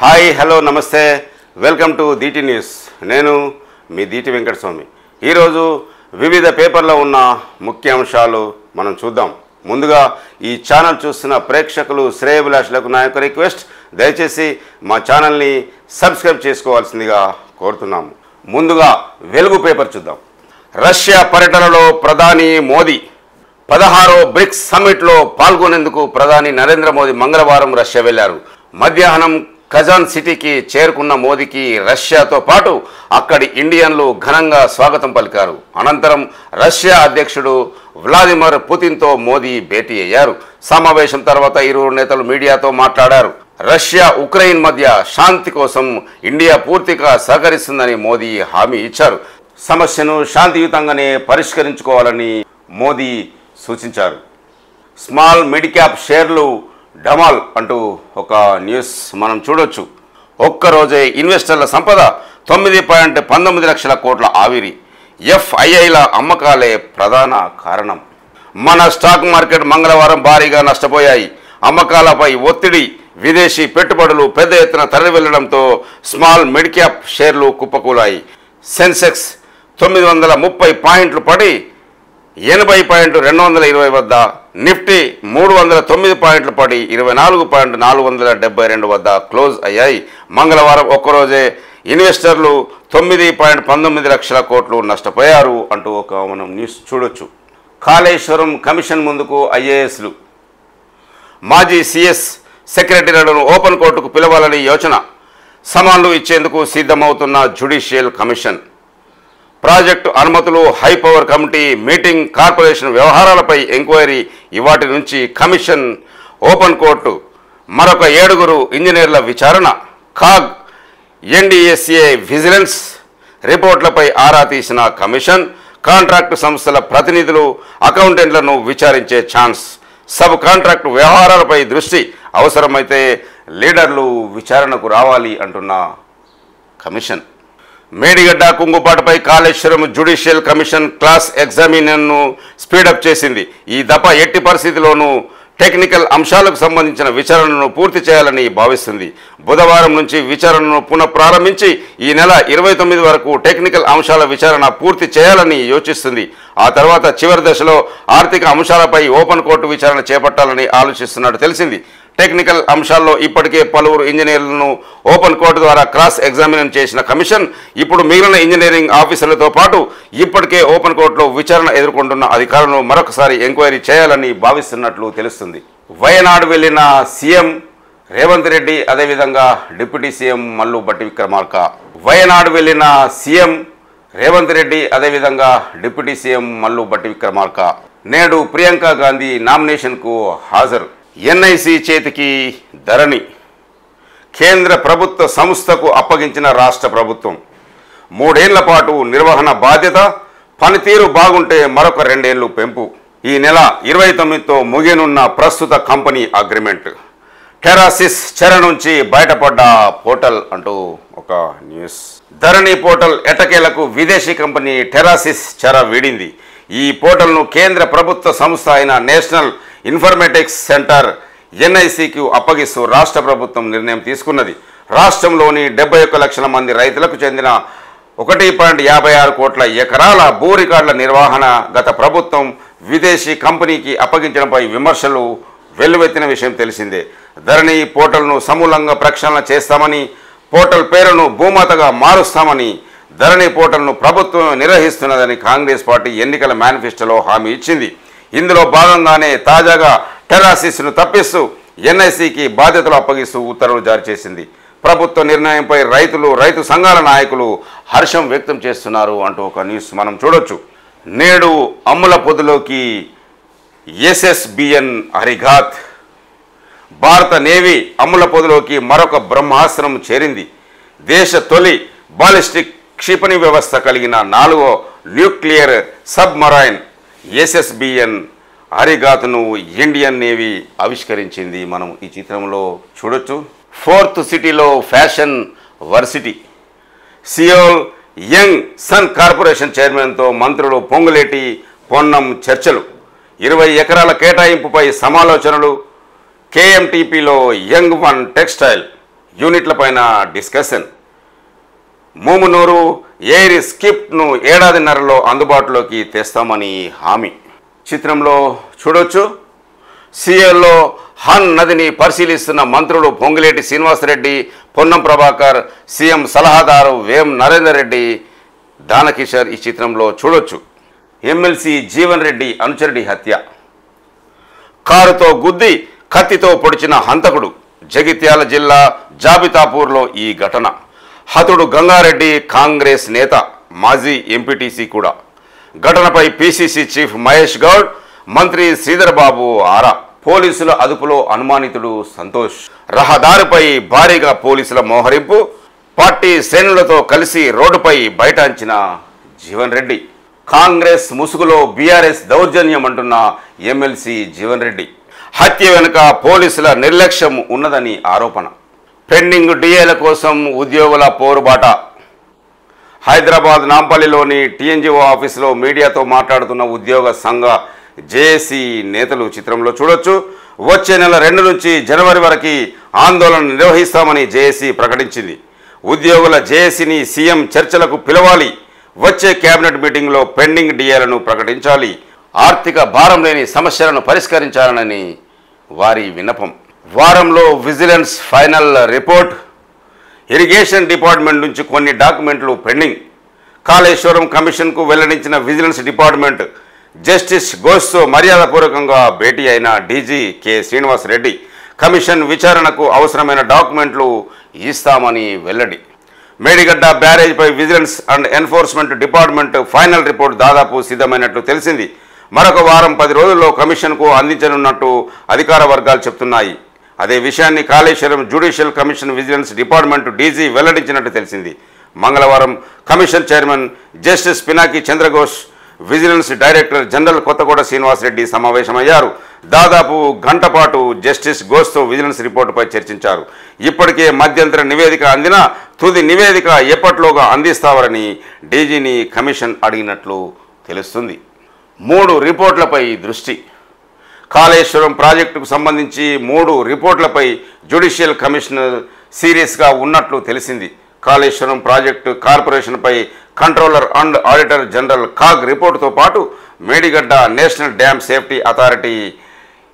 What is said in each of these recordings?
Hi hello నమస్తే welcome to Deeti news. నేను మీ దీటి వెంకటస్వామి. ఈరోజు వివిధ పేపర్లో ఉన్న ముఖ్యాంశాలు మనం చూద్దాం. ముందుగా ఈ ఛానల్ చూస్తున్న ప్రేక్షకులు శ్రేయభిలాషులకు నా యొక్క రిక్వెస్ట్, దయచేసి మా ఛానల్ని సబ్స్క్రైబ్ చేసుకోవాల్సిందిగా కోరుతున్నాము. ముందుగా వెలుగు పేపర్ చూద్దాం. రష్యా పర్యటనలో ప్రధాని మోదీ 16వ బ్రిక్స్ సమ్మిట్లో పాల్గొనేందుకు ప్రధాని నరేంద్ర మోదీ మంగళవారం రష్యా వెళ్లారు. మధ్యాహ్నం కజాన్ సిటీకి చేరుకున్న మోదీకి రష్యాతో పాటు అక్కడి ఇండియన్లు ఘనంగా స్వాగతం పలికారు. అనంతరం రష్యా అధ్యక్షుడు వ్లాదిమిర్ పుతిన్తో మోదీ భేటీ అయ్యారు. సమావేశం తర్వాత ఇరువురు నేతలు మీడియాతో మాట్లాడారు. రష్యా ఉక్రెయిన్ మధ్య శాంతి కోసం ఇండియా పూర్తిగా సహకరిస్తుందని మోదీ హామీ ఇచ్చారు. సమస్యను శాంతియుతంగానే పరిష్కరించుకోవాలని మోదీ సూచించారు. స్మాల్ మిడ్ క్యాప్ షేర్లు డమాల్ అంటూ ఒక న్యూస్ మనం చూడొచ్చు. ఒక్కరోజే ఇన్వెస్టర్ల సంపద 9.19 లక్షల కోట్ల ఆవిరి. ఎఫ్ఐఐల అమ్మకాలే ప్రధాన కారణం. మన స్టాక్ మార్కెట్ మంగళవారం భారీగా నష్టపోయాయి. అమ్మకాలపై ఒత్తిడి, విదేశీ పెట్టుబడులు పెద్ద ఎత్తున తరలివెళ్లడంతో స్మాల్ మిడ్ క్యాప్ షేర్లు కుప్పకూలాయి. సెన్సెక్స్ 930 పాయింట్లు పడి 80.220 వద్ద, నిఫ్టీ 309 పాయింట్లు పడి 24.472 వద్ద క్లోజ్ అయ్యాయి. మంగళవారం ఒక్కరోజే ఇన్వెస్టర్లు 9.19 లక్షల కోట్లు నష్టపోయారు అంటూ ఒక మనం న్యూస్ చూడొచ్చు. కాళేశ్వరం కమిషన్ ముందుకు ఐఏఎస్లు. మాజీ సిఎస్ సెక్రటరీలను ఓపెన్ కోర్టుకు పిలవాలని యోచన. సమాన్లు ఇచ్చేందుకు సిద్ధమవుతున్న జ్యుడిషియల్ కమిషన్. ప్రాజెక్టు అనుమతులు, హైపవర్ కమిటీ మీటింగ్, కార్పొరేషన్ వ్యవహారాలపై ఎంక్వైరీ. ఇవాటి నుంచి కమిషన్, ఓపెన్ కోర్టు, మరొక 7 ఇంజనీర్ల విచారణ. కాగ్, ఎన్డీఎస్ఏ విజిలెన్స్ రిపోర్ట్లపై ఆరా తీసిన కమిషన్. కాంట్రాక్టు సంస్థల ప్రతినిధులు, అకౌంటెంట్లను విచారించే ఛాన్స్. సబ్ కాంట్రాక్టు వ్యవహారాలపై దృష్టి. అవసరమైతే లీడర్లు విచారణకు రావాలి అంటున్న కమిషన్. మేడిగడ్డ కుంగుపాటుపై కాళేశ్వరం జ్యుడిషియల్ కమిషన్ క్లాస్ ఎగ్జామినేషన్ను స్పీడప్ చేసింది. ఈ దఫా ఎట్టి పరిస్థితిలోనూ టెక్నికల్ అంశాలకు సంబంధించిన విచారణను పూర్తి చేయాలని భావిస్తుంది. బుధవారం నుంచి విచారణను పునఃప్రారంభించి ఈ నెల 29 వరకు టెక్నికల్ అంశాల విచారణ పూర్తి చేయాలని యోచిస్తుంది. ఆ తర్వాత చివరి దశలో ఆర్థిక అంశాలపై ఓపెన్ కోర్టు విచారణ చేపట్టాలని ఆలోచిస్తున్నట్టు తెలిసింది. టెక్నికల్ అంశాల్లో ఇప్పటికే పలువురు ఇంజనీర్లను ఓపెన్ కోర్టు ద్వారా క్రాస్ ఎగ్జామినేషన్ చేసిన కమిషన్ ఇప్పుడు మిగిలిన ఇంజనీరింగ్ ఆఫీసర్లతో పాటు ఇప్పటికే ఓపెన్ కోర్టులో విచారణ ఎదుర్కొంటున్న అధికారులను మరొకసారి ఎంక్వైరీ చేయాలని భావిస్తున్నట్లు తెలుస్తుంది. వయనాడు వెళ్లిన సీఎం రేవంత్ రెడ్డి, అదేవిధంగా డిప్యూటీ సీఎం మల్లు భట్టి విక్రమార్క. వయనాడు వెళ్లిన సీఎం రేవంత్ రెడ్డి, అదేవిధంగా డిప్యూటీ సీఎం మల్లు భట్టి విక్రమార్క నేడు ప్రియాంక గాంధీ నామినేషన్కు హాజరు. ఎన్ఐసి చేతికి ధరణి. కేంద్ర ప్రభుత్వ సంస్థకు అప్పగించిన రాష్ట్ర ప్రభుత్వం. 3 ఏళ్ల పాటు నిర్వహణ బాధ్యత. పనితీరు బాగుంటే మరొక 2 ఏళ్లు పెంపు. ఈ నెల 29తో ముగియనున్న ప్రస్తుత కంపెనీ అగ్రిమెంట్. టెరాసిస్ చెర నుంచి బయటపడ్డ పోర్టల్ అంటూ ఒక న్యూస్. ధరణి పోర్టల్ ఎట్టకేలకు విదేశీ కంపెనీ టెరాసిస్ చెర వీడింది. ఈ పోర్టల్ను కేంద్ర ప్రభుత్వ సంస్థ అయిన నేషనల్ ఇన్ఫర్మేటిక్స్ సెంటర్ ఎన్ఐసికు అప్పగిస్తూ రాష్ట్ర ప్రభుత్వం నిర్ణయం తీసుకున్నది. రాష్ట్రంలోని 71 లక్షల మంది రైతులకు చెందిన 1.56 కోట్ల ఎకరాల భూ రికార్డుల నిర్వహణ గత ప్రభుత్వం విదేశీ కంపెనీకి అప్పగించడంపై విమర్శలు వెల్లువెత్తిన విషయం తెలిసిందే. ధరణి పోర్టల్ను సమూలంగా ప్రక్షాళన చేస్తామని, పోర్టల్ పేరును భూమాతగా మారుస్తామని, ధరణి పోర్టల్ను ప్రభుత్వం నిర్వహిస్తున్నదని కాంగ్రెస్ పార్టీ ఎన్నికల మేనిఫెస్టోలో హామీ ఇచ్చింది. ఇందులో భాగంగానే తాజాగా టెరాసిస్ను తప్పిస్తూ ఎన్ఐసికి బాధ్యతలు అప్పగిస్తూ ఉత్తర్వులు జారీ చేసింది. ప్రభుత్వ నిర్ణయంపై రైతులు, రైతు సంఘాల నాయకులు హర్షం వ్యక్తం చేస్తున్నారు అంటూ ఒక న్యూస్ మనం చూడొచ్చు. నేడు అమ్ముల పొదిలోకి ఎస్ఎస్బిఎన్ అరిఘాత్. భారత నేవీ అమ్ముల పొదిలోకి మరొక బ్రహ్మాస్త్రం చేరింది. దేశ తొలి బాలిస్టిక్ క్షిపణి వ్యవస్థ కలిగిన 4వ న్యూక్లియర్ సబ్మరైన్ ఎస్ఎస్బిఎన్ అరిఘాత్ను ఇండియన్ నేవీ ఆవిష్కరించింది. మనం ఈ చిత్రంలో చూడొచ్చు. 4th సిటీలో fashion varsity. Seoul Young Sun corporation చైర్మన్తో మంత్రులు పొంగులేటి, పొన్నం చర్చలు. 20 ఎకరాల కేటాయింపుపై సమాలోచనలు. కేఎంటీపీలో యంగ్ వన్ టెక్స్టైల్ యూనిట్లపైన డిస్కషన్. మూమునూరు ఎయిర్ స్కిప్ను ఏడాదిన్నరలో అందుబాటులోకి తెస్తామని హామీ. చిత్రంలో చూడొచ్చు. సీఎల్లో హన్ నదిని పరిశీలిస్తున్న మంత్రులు పొంగులేటి శ్రీనివాసరెడ్డి, పొన్నం ప్రభాకర్, సీఎం సలహాదారు వేం నరేందర్ రెడ్డి, దానకిషోర్ ఈ చిత్రంలో చూడొచ్చు. ఎమ్మెల్సీ జీవన్ రెడ్డి అనుచరుడి హత్య. కారుతో గుద్ది కత్తితో పొడిచిన హంతకుడు. జగిత్యాల జిల్లా జాబితాపూర్లో ఈ ఘటన. హతుడు గంగారెడ్డి కాంగ్రెస్ నేత, మాజీ ఎంపీటీసీ కూడా. ఘటనపై పీసీసీ చీఫ్ మహేష్ గౌడ్, మంత్రి శ్రీధర్ బాబు ఆరా. పోలీసుల అదుపులో అనుమానితుడు సంతోష్. రహదారిపై భారీగా పోలీసుల మోహరింపు. పార్టీ శ్రేణులతో కలిసి రోడ్డుపై బైఠాయించిన జీవన్ రెడ్డి. కాంగ్రెస్ ముసుగులో బీఆర్ఎస్ దౌర్జన్యం అంటున్న ఎమ్మెల్సీ జీవన్ రెడ్డి. హత్య వెనుక పోలీసుల నిర్లక్ష్యం ఉన్నదని ఆరోపణ. పెండింగ్ డిఏల కోసం ఉద్యోగుల పోరుబాట. హైదరాబాద్ నాంపల్లిలోని టీఎన్జీఓ ఆఫీసులో మీడియాతో మాట్లాడుతున్న ఉద్యోగ సంఘ జేఏసీ నేతలు చిత్రంలో చూడొచ్చు. వచ్చే నెల 2 నుంచి జనవరి వరకు ఆందోళన నిర్వహిస్తామని జేఏసీ ప్రకటించింది. ఉద్యోగుల జేఏసీని సీఎం చర్చలకు పిలవాలి. వచ్చే కేబినెట్ మీటింగ్లో పెండింగ్ డిఏలను ప్రకటించాలి. ఆర్థిక భారం లేని సమస్యలను పరిష్కరించాలని వారి విన్నపం. వారంలో vigilance final report. Irrigation department నుంచి కొన్ని డాక్యుమెంట్లు పెండింగ్. కాళేశ్వరం కమిషన్కు వెల్లడించిన విజిలెన్స్ డిపార్ట్మెంట్. జస్టిస్ ఘోష్తో మర్యాదపూర్వకంగా భేటీ అయిన DG K Srinivas Reddy. Commission విచారణకు అవసరమైన డాక్యుమెంట్లు ఇస్తామని వెల్లడి. మేడిగడ్డ బ్యారేజ్పై vigilance and enforcement department final report దాదాపు సిద్ధమైనట్లు తెలిసింది. మరొక వారం 10 రోజుల్లో కమిషన్కు అందించనున్నట్టు అధికార వర్గాలు చెప్తున్నాయి. అదే విషయాన్ని Kaleshwaram judicial commission vigilance department DG వెల్లడించినట్టు తెలిసింది. మంగళవారం commission chairman justice Pinaki Chandraghosh, vigilance director general Kothakota Srinivasa Reddy సమావేశమయ్యారు. దాదాపు గంట పాటు జస్టిస్ ఘోష్తో విజిలెన్స్ రిపోర్టుపై చర్చించారు. ఇప్పటికే మధ్యంతర నివేదిక అందినా తుది నివేదిక ఎప్పట్లోగా అందిస్తారని డీజీని కమిషన్ అడిగినట్లు తెలుస్తుంది. 3 రిపోర్ట్లపై దృష్టి. కాళేశ్వరం ప్రాజెక్టుకు సంబంధించి 3 రిపోర్ట్లపై జ్యుడిషియల్ కమిషనర్ సీరియస్గా ఉన్నట్లు తెలిసింది. కాళేశ్వరం ప్రాజెక్టు కార్పొరేషన్పై controller and auditor general CAG రిపోర్టుతో పాటు Medigadda national dam safety authority,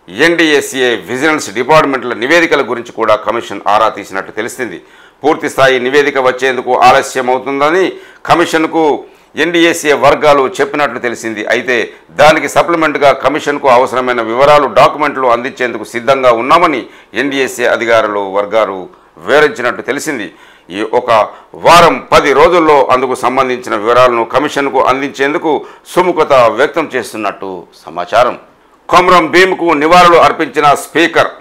NDSA, vigilance డిపార్ట్మెంట్ల నివేదికల గురించి కూడా కమిషన్ ఆరా తీసినట్టు తెలిసింది. పూర్తిస్థాయి నివేదిక వచ్చేందుకు ఆలస్యం అవుతుందని కమిషన్కు ఎన్డీఎస్ఏ వర్గాలు చెప్పినట్లు తెలిసింది. అయితే దానికి సప్లిమెంట్గా కమిషన్కు అవసరమైన వివరాలు, డాక్యుమెంట్లు అందించేందుకు సిద్ధంగా ఉన్నామని ఎన్డీఎస్ఏ అధికారులు వర్గాలు వివరించినట్టు తెలిసింది. ఈ ఒక వారం 10 రోజుల్లో అందుకు సంబంధించిన వివరాలను కమిషన్కు అందించేందుకు సుముఖత వ్యక్తం చేస్తున్నట్టు సమాచారం. కొమరం భీమ్కు నివాళులు అర్పించిన స్పీకర్.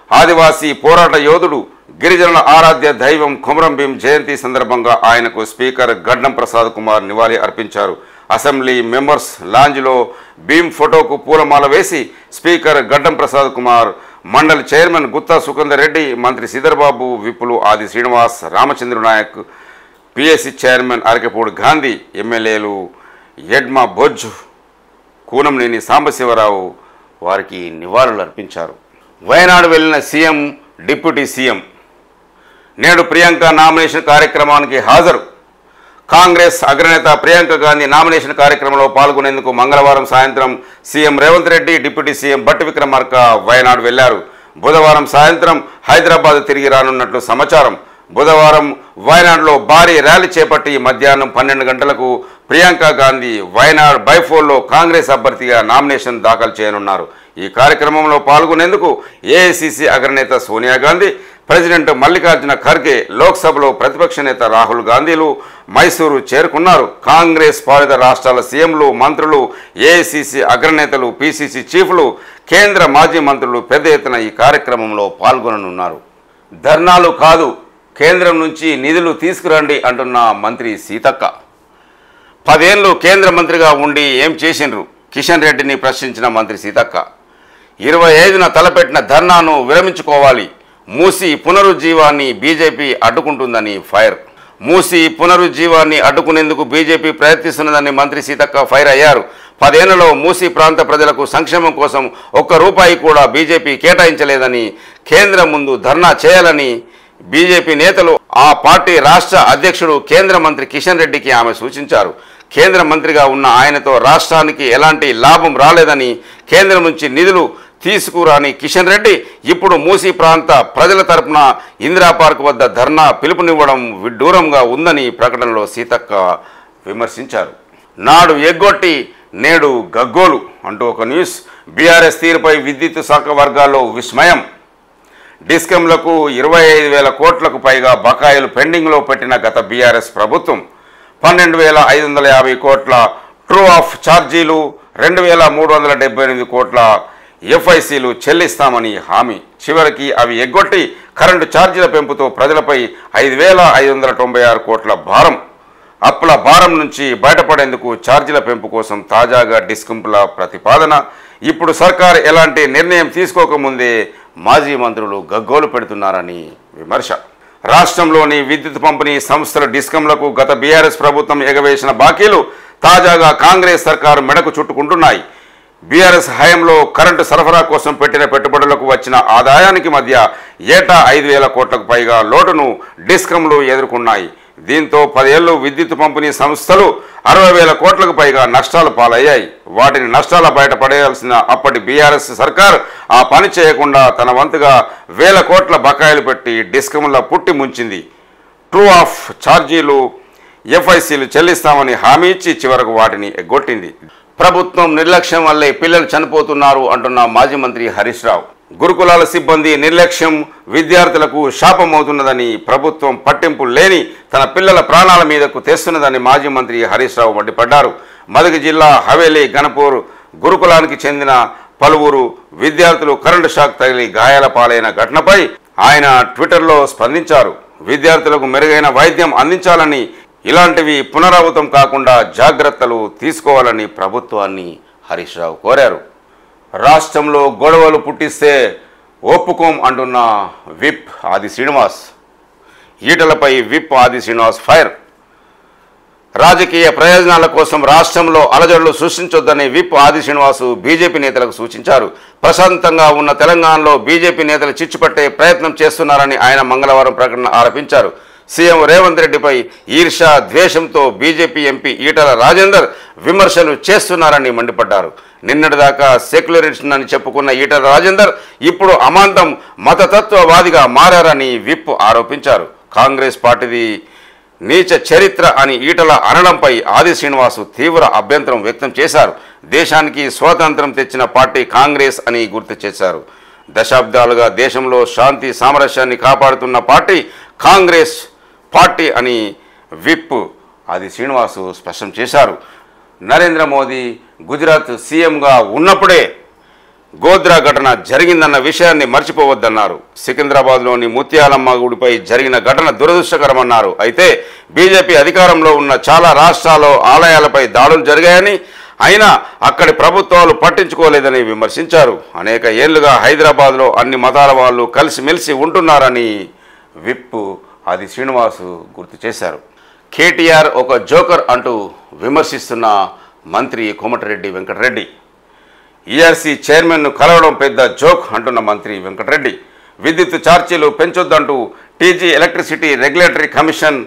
ఆదివాసీ పోరాట యోధుడు, గిరిజనుల ఆరాధ్య దైవం కొమరం భీం జయంతి సందర్భంగా ఆయనకు స్పీకర్ గడ్డం ప్రసాద్ కుమార్ నివాళి అర్పించారు. అసెంబ్లీ మెంబర్స్ లాంజ్లో భీమ్ ఫోటోకు పూలమాల వేసి స్పీకర్ గడ్డం ప్రసాద్ కుమార్, మండలి చైర్మన్ గుత్తా సుఖేందర్ రెడ్డి, మంత్రి శ్రీధర్ బాబు, విప్పులు ఆది శ్రీనివాస్, రామచంద్ర నాయక్, పిఎస్సి చైర్మన్ అరకెపూడి గాంధీ, ఎమ్మెల్యేలు యడ్మా బొజ్జ్, కూనంనేని సాంబశివరావు వారికి నివాళులు అర్పించారు. వయనాడు వెళ్లిన సీఎం, డిప్యూటీ సీఎం. నేడు ప్రియాంక నామినేషన్ కార్యక్రమానికి హాజరు. కాంగ్రెస్ అగ్రనేత ప్రియాంక గాంధీ నామినేషన్ కార్యక్రమంలో పాల్గొనేందుకు మంగళవారం సాయంత్రం CM Revanth Reddy, deputy CM Bhatti Vikramarka Wayanad వెళ్లారు. బుధవారం సాయంత్రం హైదరాబాద్ తిరిగి రానున్నట్లు సమాచారం. బుధవారం వయనాడులో భారీ ర్యాలీ చేపట్టి మధ్యాహ్నం 12 గంటలకు ప్రియాంక గాంధీ వయనాడ్ బైఫోల్లో కాంగ్రెస్ అభ్యర్థిగా నామినేషన్ దాఖలు చేయనున్నారు. ఈ కార్యక్రమంలో పాల్గొనేందుకు ఏఐసిసి అగ్రనేత సోనియా గాంధీ, ప్రెసిడెంట్ మల్లికార్జున ఖర్గే, లోక్సభలో ప్రతిపక్ష నేత రాహుల్ గాంధీలు మైసూరు చేరుకున్నారు. కాంగ్రెస్ పాలిత రాష్ట్రాల సీఎంలు, మంత్రులు, ఏఐసిసి అగ్రనేతలు, పిసిసి చీఫ్లు, కేంద్ర మాజీ మంత్రులు పెద్ద ఎత్తున ఈ కార్యక్రమంలో పాల్గొననున్నారు. ధర్నాలు కాదు, కేంద్రం నుంచి నిధులు తీసుకురండి అంటున్న మంత్రి సీతక్క. 10 ఏళ్లు కేంద్ర మంత్రిగా ఉండి ఏం చేసిండ్రు? కిషన్ రెడ్డిని ప్రశ్నించిన మంత్రి సీతక్క. 25న తలపెట్టిన ధర్నాను విరమించుకోవాలి. మూసీ పునరుజ్జీవాన్ని బీజేపీ అడ్డుకుంటుందని ఫైర్. మూసీ పునరుజ్జీవాన్ని అడ్డుకునేందుకు బీజేపీ ప్రయత్నిస్తున్నదని మంత్రి సీతక్క ఫైర్ అయ్యారు. 10 ఏళ్లలో మూసీ ప్రాంత ప్రజలకు సంక్షేమం కోసం ₹1 కూడా బీజేపీ కేటాయించలేదని, కేంద్రం ముందు ధర్నా చేయాలని బీజేపీ నేతలు ఆ పార్టీ రాష్ట్ర అధ్యక్షుడు కేంద్ర మంత్రి కిషన్ రెడ్డికి ఆమె సూచించారు. కేంద్ర మంత్రిగా ఉన్న ఆయనతో రాష్ట్రానికి ఎలాంటి లాభం రాలేదని, కేంద్రం నుంచి నిధులు తీసుకురాని కిషన్ రెడ్డి ఇప్పుడు మూసీ ప్రాంత ప్రజల తరపున ఇందిరా పార్క్ వద్ద ధర్నా పిలుపునివ్వడం విడ్డూరంగా ఉందని ప్రకటనలో సీతక్క విమర్శించారు. నాడు ఎగ్గొట్టి నేడు గగ్గోలు అంటూ ఒక న్యూస్. బీఆర్ఎస్ తీరుపై విద్యుత్ శాఖ వర్గాల్లో విస్మయం. డిస్కంలకు 25,000 కోట్లకు పైగా బకాయిలు పెండింగ్లో పెట్టిన గత బీఆర్ఎస్ ప్రభుత్వం 12,550 కోట్ల ట్రూ ఆఫ్ ఛార్జీలు, 2,378 కోట్ల ఎఫ్ఐసీలు చెల్లిస్తామని హామీ. చివరికి అవి ఎగ్గొట్టి కరెంటు ఛార్జీల పెంపుతో ప్రజలపై 5,596 కోట్ల భారం. అప్పుల భారం నుంచి బయటపడేందుకు ఛార్జీల పెంపు కోసం తాజాగా డిస్కంల ప్రతిపాదన. ఇప్పుడు సర్కార్ ఎలాంటి నిర్ణయం తీసుకోకముందే మాజీ మంత్రులు గగ్గోలు పెడుతున్నారని విమర్శ. రాష్ట్రంలోని విద్యుత్ పంపిణీ సంస్థల డిస్కంలకు గత బీఆర్ఎస్ ప్రభుత్వం ఎగవేసిన బాకీలు తాజాగా కాంగ్రెస్ సర్కారు మెడకు చుట్టుకుంటున్నాయి. బీఆర్ఎస్ హయాంలో కరెంటు సరఫరా కోసం పెట్టిన పెట్టుబడులకు వచ్చిన ఆదాయానికి మధ్య ఏటా 5,000 కోట్లకు పైగా లోటును డిస్కంలు ఎదుర్కొన్నాయి. దీంతో 10 ఏళ్లు విద్యుత్ పంపిణీ సంస్థలు 60,000 కోట్లకు పైగా నష్టాలు పాలయ్యాయి. వాటిని నష్టాల బయటపడేయాల్సిన అప్పటి బీఆర్ఎస్ సర్కార్ ఆ పని చేయకుండా తన వంతుగా 1,000 కోట్ల బకాయిలు పెట్టి డిస్కంల పుట్టి ముంచింది. ట్రూ ఆఫ్ ఛార్జీలు, ఎఫ్ఐసీలు చెల్లిస్తామని హామీ ఇచ్చి చివరకు వాటిని ఎగ్గొట్టింది. ప్రభుత్వం నిర్లక్ష్యం వల్లే పిల్లలు చనిపోతున్నారు అంటున్న మాజీ మంత్రి హరీష్ రావు. గురుకులాల సిబ్బంది నిర్లక్ష్యం విద్యార్థులకు శాపమవుతున్నదని, ప్రభుత్వం పట్టింపు లేని తన పిల్లల ప్రాణాల మీదకు తెస్తున్నదని మాజీ మంత్రి హరీష్ రావు మండిపడ్డారు. మెదక్ జిల్లా హవేలీ గణపూర్ గురుకులానికి చెందిన పలువురు విద్యార్థులు కరెంటు షాక్ తగిలి గాయాల పాలైన ఘటనపై ఆయన ట్విట్టర్లో స్పందించారు. విద్యార్థులకు మెరుగైన వైద్యం అందించాలని, ఇలాంటివి పునరావృతం కాకుండా జాగ్రత్తలు తీసుకోవాలని ప్రభుత్వాన్ని హరీష్ రావు కోరారు. రాష్ట్రంలో గొడవలు పుట్టిస్తే ఒప్పుకోం అంటున్న విప్ ఆది శ్రీనివాస్. ఈటలపై విప్ ఆది శ్రీనివాస్ ఫైర్. రాజకీయ ప్రయోజనాల కోసం రాష్ట్రంలో అలజడులు సృష్టించొద్దని విప్ ఆది శ్రీనివాసు బీజేపీ నేతలకు సూచించారు. ప్రశాంతంగా ఉన్న తెలంగాణలో బీజేపీ నేతలు చిచ్చుపట్టే ప్రయత్నం చేస్తున్నారని ఆయన మంగళవారం ప్రకటన ఆరోపించారు. సీఎం రేవంత్ రెడ్డిపై ఈర్ష, ద్వేషంతో బీజేపీ ఎంపీ ఈటల రాజేందర్ విమర్శలు చేస్తున్నారని మండిపడ్డారు. నిన్నటిదాకా సెక్యులరిస్ట్ అని చెప్పుకున్న ఈటల రాజేందర్ ఇప్పుడు అమాంతం మతతత్వవాదిగా మారారని విప్ ఆరోపించారు. కాంగ్రెస్ పార్టీది నీచ చరిత్ర అని ఈటల అనడంపై ఆది శ్రీనివాసు తీవ్ర అభ్యంతరం వ్యక్తం చేశారు. దేశానికి స్వాతంత్రం తెచ్చిన పార్టీ కాంగ్రెస్ అని గుర్తు చేశారు. దశాబ్దాలుగా దేశంలో శాంతి సామరస్యాన్ని కాపాడుతున్న పార్టీ కాంగ్రెస్ పార్టీ అని విప్ ఆది శ్రీనివాసు స్పష్టం చేశారు. నరేంద్ర మోదీ గుజరాత్ సీఎంగా ఉన్నప్పుడే గోద్రా ఘటన జరిగిందన్న విషయాన్ని మర్చిపోవద్దన్నారు. సికింద్రాబాద్లోని ముత్యాలమ్మ గుడిపై జరిగిన ఘటన దురదృష్టకరమన్నారు. అయితే బీజేపీ అధికారంలో ఉన్న చాలా రాష్ట్రాల్లో ఆలయాలపై దాడులు జరిగాయని, అయినా అక్కడి ప్రభుత్వాలు పట్టించుకోలేదని విమర్శించారు. అనేక ఏళ్లుగా హైదరాబాద్లో అన్ని మతాల వాళ్ళు కలిసిమెలిసి ఉంటున్నారని విప్ ఆది శ్రీనివాసు గుర్తు చేశారు. కేటీఆర్ ఒక జోకర్ అంటూ విమర్శిస్తున్న మంత్రి కోమటిరెడ్డి వెంకటరెడ్డి. ఈఆర్సీ చైర్మన్ను కలవడం పెద్ద జోక్ అంటున్న మంత్రి వెంకటరెడ్డి. విద్యుత్ ఛార్జీలు పెంచొద్దంటూ TG electricity regulatory commission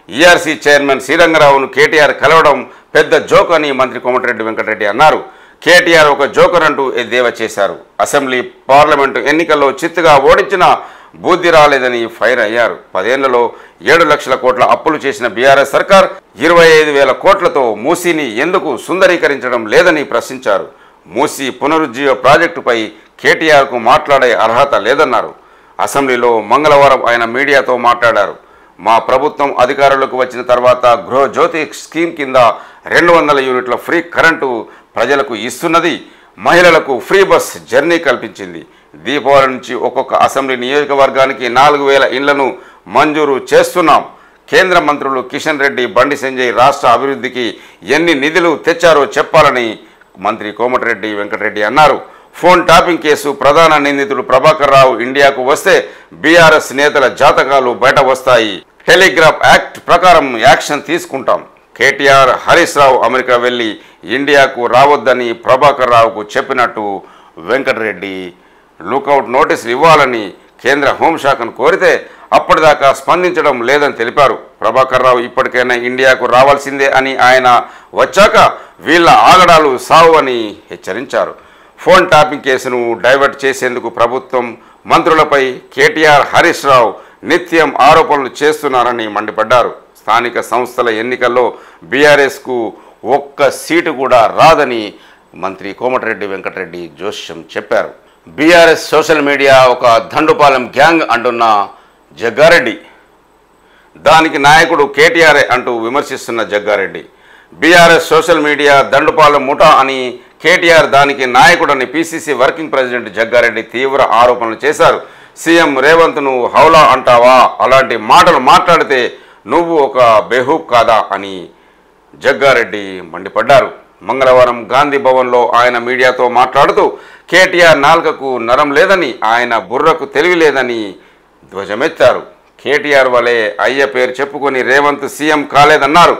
ERC chairman శ్రీరంగరావును కేటీఆర్ కలవడం పెద్ద జోక్ అని మంత్రి కోమటిరెడ్డి వెంకటరెడ్డి అన్నారు. కేటీఆర్ ఒక జోకర్ అంటూ ఎద్దేవా చేశారు. అసెంబ్లీ, పార్లమెంటు ఎన్నికల్లో చిత్తుగా ఓడించిన బుద్ధి రాలేదని ఫైర్ అయ్యారు. 10 ఏళ్లలో 7 లక్షల కోట్ల అప్పులు చేసిన బీఆర్ఎస్ సర్కార్ 25,000 కోట్లతో మూసీని ఎందుకు సుందరీకరించడం లేదని ప్రశ్నించారు. మూసీ పునరుజ్జీవ ప్రాజెక్టుపై కేటీఆర్కు మాట్లాడే అర్హత లేదన్నారు. అసెంబ్లీలో మంగళవారం ఆయన మీడియాతో మాట్లాడారు. మా ప్రభుత్వం అధికారంలోకి వచ్చిన తర్వాత గృహజ్యోతి స్కీమ్ కింద 200 యూనిట్ల ఫ్రీ కరెంటు ప్రజలకు ఇస్తున్నది. మహిళలకు ఫ్రీ బస్ జర్నీ కల్పించింది. దీపావళి నుంచి ఒక్కొక్క అసెంబ్లీ నియోజకవర్గానికి 4,000 ఇళ్లను మంజూరు చేస్తున్నాం. కేంద్ర మంత్రులు కిషన్ రెడ్డి, బండి సంజయ్ రాష్ట్ర అభివృద్ధికి ఎన్ని నిధులు తెచ్చారో చెప్పాలని మంత్రి కోమటిరెడ్డి వెంకటరెడ్డి అన్నారు. ఫోన్ ట్యాపింగ్ కేసు ప్రధాన నిందితుడు ప్రభాకర్ రావు ఇండియాకు వస్తే బీఆర్ఎస్ నేతల జాతకాలు బయట వస్తాయి. టెలిగ్రాఫ్ యాక్ట్ ప్రకారం యాక్షన్ తీసుకుంటాం. కేటీఆర్, హరీష్ రావు అమెరికా వెళ్లి ఇండియాకు రావద్దని ప్రభాకర్ రావుకు చెప్పినట్టు వెంకటరెడ్డి లుకౌట్ నోటీసులు ఇవ్వాలని కేంద్ర హోంశాఖను కోరితే అప్పటిదాకా స్పందించడం లేదని తెలిపారు. ప్రభాకర్ రావు ఇప్పటికైనా ఇండియాకు రావాల్సిందే అని, ఆయన వచ్చాక వీళ్ళ ఆగడాలు సావు అని హెచ్చరించారు. ఫోన్ ట్యాపింగ్ కేసును డైవర్ట్ చేసేందుకు ప్రభుత్వం మంత్రులపై కేటీఆర్, హరీష్ రావు నిత్యం ఆరోపణలు చేస్తున్నారని మండిపడ్డారు. స్థానిక సంస్థల ఎన్నికల్లో బీఆర్ఎస్కు ఒక్క సీటు కూడా రాదని మంత్రి కోమటిరెడ్డి వెంకటరెడ్డి జోష్యం చెప్పారు. బీఆర్ఎస్ సోషల్ మీడియా ఒక దండుపాలెం గ్యాంగ్ అంటున్న జగ్గారెడ్డి, దానికి నాయకుడు కేటీఆర్ అంటూ విమర్శిస్తున్న Jaggareddy, BRS social media Dandupalem ముఠా అని, కేటీఆర్ దానికి నాయకుడని పీసీసీ వర్కింగ్ ప్రెసిడెంట్ జగ్గారెడ్డి తీవ్ర ఆరోపణలు చేశారు. సీఎం రేవంత్ను హౌలా అంటావా? అలాంటి మాటలు మాట్లాడితే నువ్వు ఒక బెహూబ్ కాదా అని జగ్గారెడ్డి మండిపడ్డారు. మంగళవారం గాంధీ భవన్లో ఆయన మీడియాతో మాట్లాడుతూ కేటీఆర్ నాలుకకు నరం లేదని, ఆయన బుర్రకు తెలివి లేదని ధ్వజమెత్తారు. కేటీఆర్ వలె అయ్య పేరు చెప్పుకొని రేవంత్ సీఎం కాలేదన్నారు.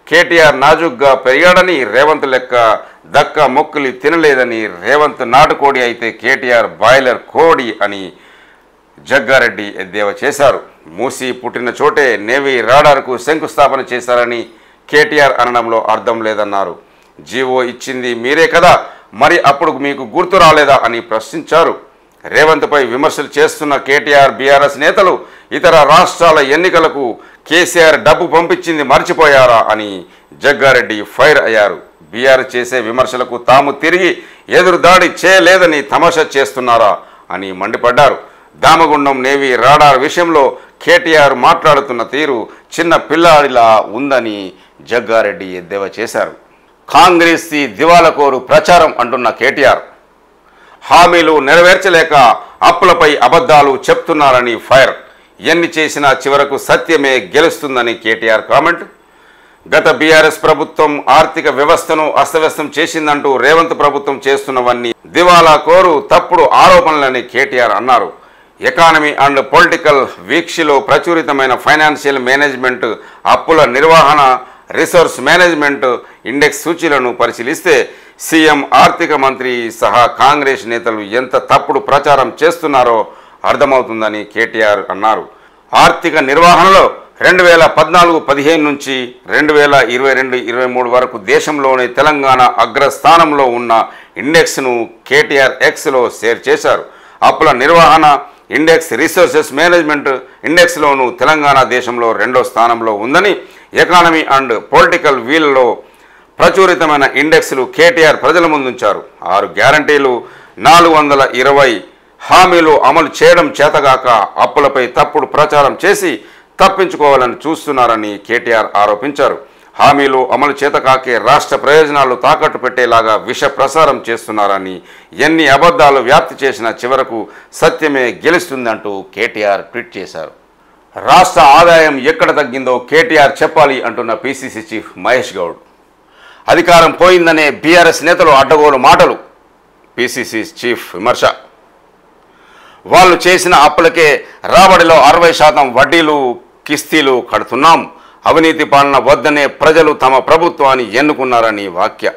కేటీఆర్ నాజుగ్గా పెరిగాడని, రేవంత్ లెక్క దక్క మొక్కులు తినలేదని, రేవంత్ నాటుకోడి అయితే కేటీఆర్ బాయిలర్ కోడి అని జగ్గారెడ్డి ఎద్దేవా చేశారు. మూసి పుట్టిన చోటే నేవీ రాడార్కు శంకుస్థాపన చేశారని కేటీఆర్ అనడంలో అర్థం లేదన్నారు. జీవో ఇచ్చింది మీరే కదా, మరి అప్పుడు మీకు గుర్తు రాలేదా అని ప్రశ్నించారు. రేవంత్పై విమర్శలు చేస్తున్న కేటీఆర్, బీఆర్ఎస్ నేతలు ఇతర రాష్ట్రాల ఎన్నికలకు కేసీఆర్ డబ్బు పంపించింది మర్చిపోయారా అని జగ్గారెడ్డి ఫైర్ అయ్యారు. బీఆర్ఎస్ చేసే విమర్శలకు తాము తిరిగి ఎదురుదాడి చేయలేదని తమాషా చేస్తున్నారా అని మండిపడ్డారు. దామగుండం నేవీ రాడార్ విషయంలో కేటీఆర్ మాట్లాడుతున్న తీరు చిన్న పిల్లాడిలా ఉందని జగ్గారెడ్డి ఎద్దేవా చేశారు. కాంగ్రెస్ దివాలకోరు ప్రచారం అంటున్న కేటీఆర్, హామీలు నెరవేర్చలేక అప్పులపై అబద్ధాలు చెప్తున్నారని ఫైర్. ఎన్ని చేసినా చివరకు సత్యమే గెలుస్తుందని కేటీఆర్ కామెంట్. గత బీఆర్ఎస్ ప్రభుత్వం ఆర్థిక వ్యవస్థను అస్తవ్యస్తం చేసిందంటూ రేవంత్ ప్రభుత్వం చేస్తున్నవన్నీ దివాలా కోరు తప్పుడు ఆరోపణలని కేటీఆర్ అన్నారు. ఎకానమీ అండ్ పొలిటికల్ వీక్షిలో ప్రచురితమైన ఫైనాన్షియల్ మేనేజ్మెంట్, అప్పుల నిర్వహణ, రిసోర్స్ మేనేజ్మెంట్ ఇండెక్స్ సూచీలను పరిశీలిస్తే సీఎం, ఆర్థిక మంత్రి సహా కాంగ్రెస్ నేతలు ఎంత తప్పుడు ప్రచారం చేస్తున్నారో అర్థమవుతుందని కేటీఆర్ అన్నారు. ఆర్థిక నిర్వహణలో 2014-15 నుంచి 2022-23 వరకు దేశంలోని తెలంగాణ అగ్రస్థానంలో ఉన్న ఇండెక్స్ను కేటీఆర్ ఎక్స్లో షేర్ చేశారు. అప్పుల నిర్వహణ ఇండెక్స్, రిసోర్సెస్ మేనేజ్మెంట్ ఇండెక్స్లోనూ తెలంగాణ దేశంలో 2వ స్థానంలో ఉందని, ఎకానమీ అండ్ పొలిటికల్ వీల్లో ప్రచురితమైన ఇండెక్స్లు కేటీఆర్ ప్రజల ముందుంచారు. 6 గ్యారంటీలు, 420 హామీలు అమలు చేయడం చేతగాక అప్పులపై తప్పుడు ప్రచారం చేసి తప్పించుకోవాలని చూస్తున్నారని కేటీఆర్ ఆరోపించారు. హామీలు అమలు చేతకాకే రాష్ట్ర ప్రయోజనాలు తాకట్టు పెట్టేలాగా విష ప్రసారం చేస్తున్నారని, ఎన్ని అబద్ధాలు వ్యాప్తి చేసినా చివరకు సత్యమే గెలుస్తుందంటూ కేటీఆర్ ట్వీట్ చేశారు. రాష్ట్ర ఆదాయం ఎక్కడ తగ్గిందో కేటీఆర్ చెప్పాలి అంటున్న పీసీసీ చీఫ్ మహేష్ గౌడ్. అధికారం పోయిందనే బీఆర్ఎస్ నేతలు అడ్డగోలు మాటలు. పీసీసీ చీఫ్ విమర్శ. వాళ్ళు చేసిన అప్పులకే రాబడిలో 60% వడ్డీలు, కిస్తీలు కడుతున్నాం. అవినీతి పాలన వద్దనే ప్రజలు తమ ప్రభుత్వాన్ని ఎన్నుకున్నారని వ్యాఖ్య.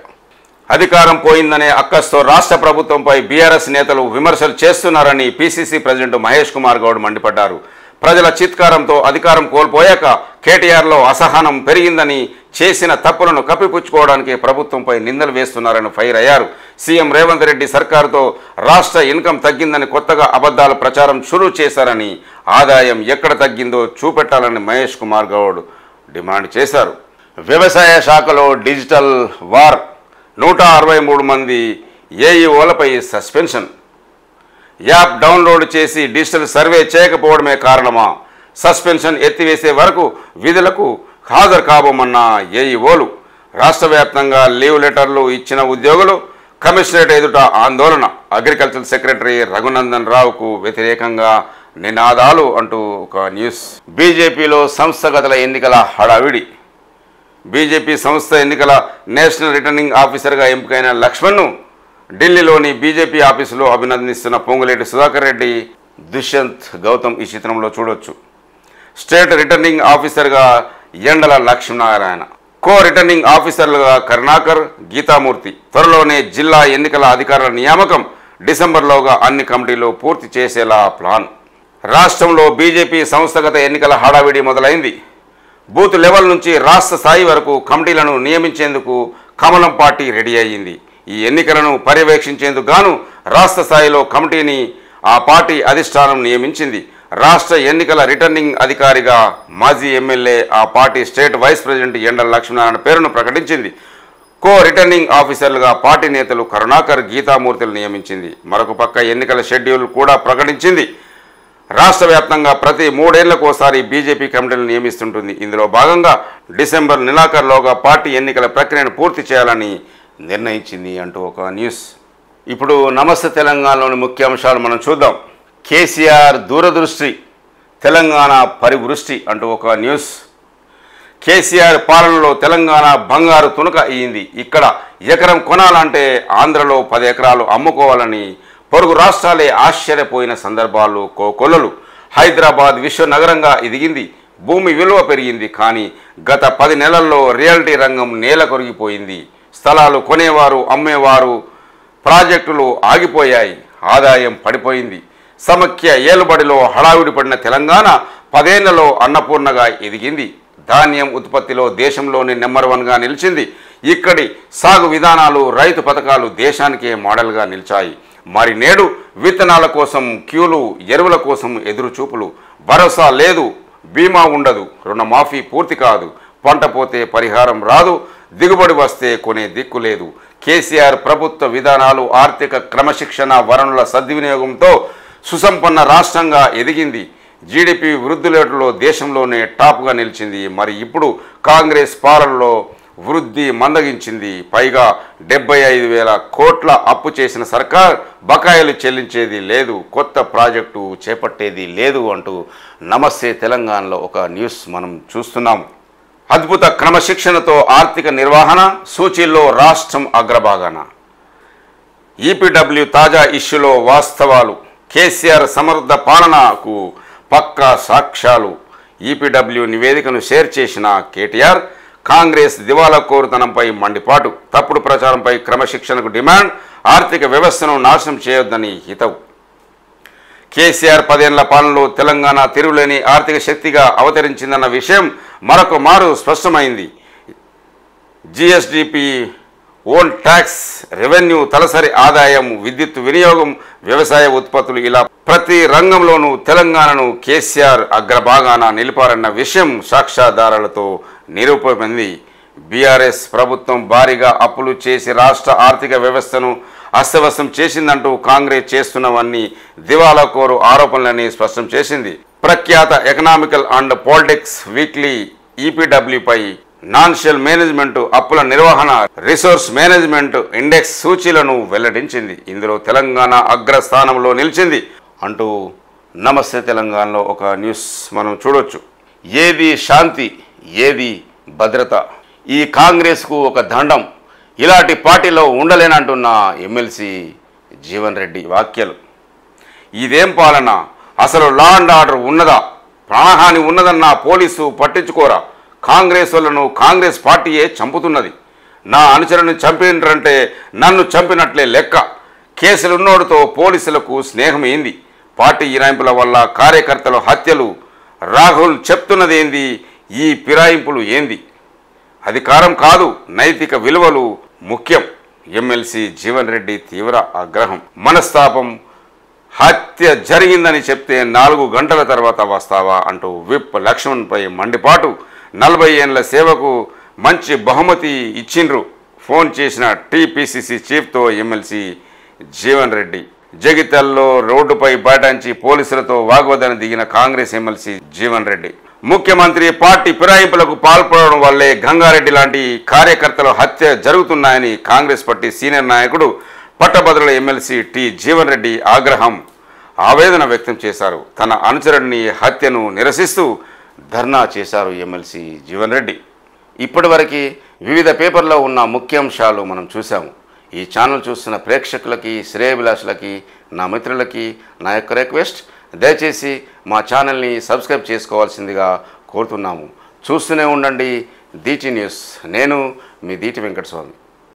అధికారం పోయిందనే అక్కస్తో రాష్ట్ర ప్రభుత్వంపై బీఆర్ఎస్ నేతలు విమర్శలు చేస్తున్నారని పీసీసీ ప్రెసిడెంట్ మహేష్ కుమార్ గౌడ్ మండిపడ్డారు. ప్రజల చిత్కారంతో అధికారం కోల్పోయాక కేటీఆర్లో అసహనం పెరిగిందని, చేసిన తప్పులను కప్పిపుచ్చుకోవడానికి ప్రభుత్వంపై నిందలు వేస్తున్నారని ఫైర్ అయ్యారు. సీఎం రేవంత్ రెడ్డి సర్కారుతో రాష్ట్ర ఇన్కమ్ తగ్గిందని కొత్తగా అబద్ధాల ప్రచారం షురూ చేశారని, ఆదాయం ఎక్కడ తగ్గిందో చూపెట్టాలని మహేష్ కుమార్ గౌడ్ డిమాండ్ చేశారు. వ్యవసాయ శాఖలో డిజిటల్ వార్. 163 మంది ఏఈఓలపై సస్పెన్షన్. యాప్ డౌన్లోడ్ చేసి డిజిటల్ సర్వే చేయకపోవడమే కారణమా? సస్పెన్షన్ ఎత్తివేసే వరకు విధులకు హాజరు కాబోమన్న ఏఈఓలు. రాష్ట్ర వ్యాప్తంగా లీవ్ లెటర్లు ఇచ్చిన ఉద్యోగులు కమిషనరేట్ ఎదుట ఆందోళన. అగ్రికల్చర్ సెక్రటరీ రఘునందన్ రావుకు వ్యతిరేకంగా నినాదాలు అంటూ ఒక న్యూస్. బీజేపీలో సంస్థగతుల ఎన్నికల హడావిడి. బీజేపీ సంస్థ ఎన్నికల నేషనల్ రిటర్నింగ్ ఆఫీసర్గా ఎంపికైన లక్ష్మణ్ను ఢిల్లీలోని బీజేపీ ఆఫీసులో అభినందిస్తున్న పొంగులేటి సుధాకర్ రెడ్డి, దుష్యంత్ గౌతమ్ ఈ చిత్రంలో చూడొచ్చు. స్టేట్ రిటర్నింగ్ ఆఫీసర్గా ఎండల లక్ష్మీనారాయణ, కో రిటర్నింగ్ ఆఫీసర్లుగా కరుణాకర్, గీతామూర్తి. త్వరలోనే జిల్లా ఎన్నికల అధికారుల నియామకం. డిసెంబర్లోగా అన్ని కమిటీలు పూర్తి చేసేలా ప్లాన్. రాష్ట్రంలో బీజేపీ సంస్థాగత ఎన్నికల హడావిడి మొదలైంది. బూత్ లెవెల్ నుంచి రాష్ట్ర స్థాయి వరకు కమిటీలను నియమించేందుకు కమలం పార్టీ రెడీ అయ్యింది. ఈ ఎన్నికలను పర్యవేక్షించేందుకు గాను రాష్ట్ర స్థాయిలో కమిటీని ఆ పార్టీ అధిష్టానం నియమించింది. రాష్ట్ర ఎన్నికల రిటర్నింగ్ అధికారిగా మాజీ ఎమ్మెల్యే ఆ పార్టీ స్టేట్ వైస్ ప్రెసిడెంట్ ఎండల లక్ష్మీనారాయణ పేరును ప్రకటించింది. కో రిటర్నింగ్ ఆఫీసర్లుగా పార్టీ నేతలు కరుణాకర్, గీతామూర్తులు నియమించింది. మరొక పక్క ఎన్నికల షెడ్యూల్ కూడా ప్రకటించింది. రాష్ట్ర వ్యాప్తంగా ప్రతి 3 ఏళ్లకోసారి బీజేపీ కమిటీలను నియమిస్తుంటుంది. ఇందులో భాగంగా డిసెంబర్ నెలాఖరులోగా పార్టీ ఎన్నికల ప్రక్రియను పూర్తి చేయాలని నిర్ణయించింది అంటూ ఒక న్యూస్. ఇప్పుడు నమస్తే తెలంగాణలోని ముఖ్యాంశాలు మనం చూద్దాం. కేసీఆర్ దూరదృష్టి, తెలంగాణ పరివృష్టి అంటూ ఒక న్యూస్. కేసీఆర్ పాలనలో తెలంగాణ బంగారు తునక అయ్యింది. ఇక్కడ ఎకరం కొనాలంటే ఆంధ్రలో 10 ఎకరాలు అమ్ముకోవాలని పొరుగు రాష్ట్రాలే ఆశ్చర్యపోయిన సందర్భాలు కోకొల్లలు. హైదరాబాద్ విశ్వనగరంగా ఎదిగింది, భూమి విలువ పెరిగింది. కానీ గత 10 నెలల్లో రియల్టీ రంగం నేల కొరిగిపోయింది. స్థలాలు కొనేవారు, అమ్మేవారు, ప్రాజెక్టులు ఆగిపోయాయి, ఆదాయం పడిపోయింది. సమైక్య ఏలుబడిలో హడావిడి పడిన తెలంగాణ 10 ఏళ్లలో అన్నపూర్ణగా ఎదిగింది. ధాన్యం ఉత్పత్తిలో దేశంలోని నెంబర్ 1గా నిలిచింది. ఇక్కడి సాగు విధానాలు, రైతు పథకాలు దేశానికే మోడల్గా నిలిచాయి. మరి నేడు విత్తనాల కోసం క్యూలు, ఎరువుల కోసం ఎదురుచూపులు. భరోసా లేదు, బీమా ఉండదు, రుణమాఫీ పూర్తి కాదు, పంట పోతే పరిహారం రాదు, దిగుబడి వస్తే కొనే దిక్కు లేదు. కేసీఆర్ ప్రభుత్వ విధానాలు, ఆర్థిక క్రమశిక్షణ, వనరుల సద్వినియోగంతో సుసంపన్న రాష్ట్రంగా ఎదిగింది. జీడిపి వృద్ధి రేటులో దేశంలోనే టాప్గా నిలిచింది. మరి ఇప్పుడు కాంగ్రెస్ పాలనలో వృద్ధి మందగించింది. పైగా 75,000 కోట్ల అప్పు చేసిన సర్కార్ బకాయిలు చెల్లించేది లేదు, కొత్త ప్రాజెక్టు చేపట్టేది లేదు అంటూ నమస్తే తెలంగాణలో ఒక న్యూస్ మనం చూస్తున్నాము. అద్భుత క్రమశిక్షణతో ఆర్థిక నిర్వహణ, సూచీల్లో రాష్ట్రం అగ్రభాగాన. ఈపీడబ్ల్యూ తాజా ఇష్యూలో వాస్తవాలు, కేసీఆర్ సమర్థ పాలనకు పక్కా సాక్ష్యాలు. ఈపీడబ్ల్యూ నివేదికను షేర్ చేసిన కేటీఆర్ కాంగ్రెస్ దివాలా కోరుతనంపై మండిపాటు, తప్పుడు ప్రచారంపై క్రమశిక్షణకు డిమాండ్, ఆర్థిక వ్యవస్థను నాశనం చేయొద్దని హితవు. కేసీఆర్ 10 ఏళ్ల పాలనలో తెలంగాణ తిరుగులేని ఆర్థిక శక్తిగా అవతరించిందన్న విషయం మరొక మారు స్పష్టమైంది. జిఎస్డిపి, ఓన్ ట్యాక్స్, రెవెన్యూ, తలసరి ఆదాయం, విద్యుత్ వినియోగం, వ్యవసాయ ఉత్పత్తులు, ఇలా ప్రతి రంగంలోనూ తెలంగాణను కేసీఆర్ అగ్రభాగాన నిలిపారన్న విషయం సాక్ష్యాధారాలతో నిరూపమైంది. బీఆర్ఎస్ ప్రభుత్వం భారీగా అప్పులు చేసి రాష్ట్ర ఆర్థిక వ్యవస్థను అస్తవ్యస్తం చేసిందంటూ కాంగ్రెస్ చేస్తున్నవన్నీ దివాలా కోరు ఆరోపణలని స్పష్టం చేసింది. ప్రఖ్యాత ఎకనామికల్ అండ్ పాలిటిక్స్ వీక్లీ ఈపీడబ్ల్యూపై నాన్షియల్ మేనేజ్మెంట్, అప్పుల నిర్వహణ, రిసోర్స్ మేనేజ్మెంట్ ఇండెక్స్ సూచీలను వెల్లడించింది. ఇందులో తెలంగాణ అగ్రస్థానంలో నిలిచింది అంటూ నమస్తే తెలంగాణలో ఒక న్యూస్ మనం చూడొచ్చు. ఏది శాంతి, ఏది భద్రత, ఈ కాంగ్రెస్కు ఒక దండం, ఇలాంటి పార్టీలో ఉండలేనంటున్న ఎమ్మెల్సీ జీవన్ రెడ్డి వ్యాఖ్యలు. ఇదేం పాలన, అసలు లా అండ్ ఆర్డర్ ఉన్నదా, ప్రాణహాని ఉన్నదన్న పోలీసు పట్టించుకోరా, కాంగ్రెస్ వాళ్ళను కాంగ్రెస్ పార్టీయే చంపుతున్నది, నా అనుచరుని చంపినంటే నన్ను చంపినట్లే లెక్క, కేసులున్నోడితో పోలీసులకు స్నేహం ఏంది, పార్టీ ఇరాయింపుల వల్ల కార్యకర్తల హత్యలు, రాహుల్ చెప్తున్నదేంది, ఈ ఫిరాయింపులు ఏంది, అధికారం కాదు నైతిక విలువలు ముఖ్యం. ఎమ్మెల్సీ జీవన్ రెడ్డి తీవ్ర ఆగ్రహం, మనస్తాపం. హత్య జరిగిందని చెప్తే 4 గంటల తర్వాత వస్తావా అంటూ విప్ లక్ష్మణ్పై మండిపాటు. 40 ఏళ్ల సేవకు మంచి బహుమతి ఇచ్చిండ్రు, ఫోన్ చేసిన టీపీసీసీ చీఫ్తో ఎమ్మెల్సీ జీవన్ రెడ్డి. జగిత్యాలలో రోడ్డుపై బైఠాయించి పోలీసులతో వాగ్వాదానికి దిగిన కాంగ్రెస్ ఎమ్మెల్సీ జీవన్ రెడ్డి. ముఖ్యమంత్రి పార్టీ ఫిరాయింపులకు పాల్పడడం వల్లే గంగారెడ్డి లాంటి కార్యకర్తల హత్య జరుగుతున్నాయని కాంగ్రెస్ పార్టీ సీనియర్ నాయకుడు పట్టభద్రుల ఎమ్మెల్సీ టి జీవన్ రెడ్డి ఆగ్రహం, ఆవేదన వ్యక్తం చేశారు. తన అనుచరుడిని హత్యను నిరసిస్తూ ధర్నా చేశారు ఎమ్మెల్సీ జీవన్ రెడ్డి. ఇప్పటివరకు వివిధ పేపర్లో ఉన్న ముఖ్యాంశాలు మనం చూసాము. ఈ ఛానల్ చూస్తున్న ప్రేక్షకులకి, శ్రేయభిలాషులకి, నా మిత్రులకి నా యొక్క రిక్వెస్ట్, దయచేసి మా ఛానల్ని సబ్స్క్రైబ్ చేసుకోవాల్సిందిగా కోరుతున్నాము. చూస్తూనే ఉండండి దీటి న్యూస్. నేను మీ దీటి వెంకటస్వామి.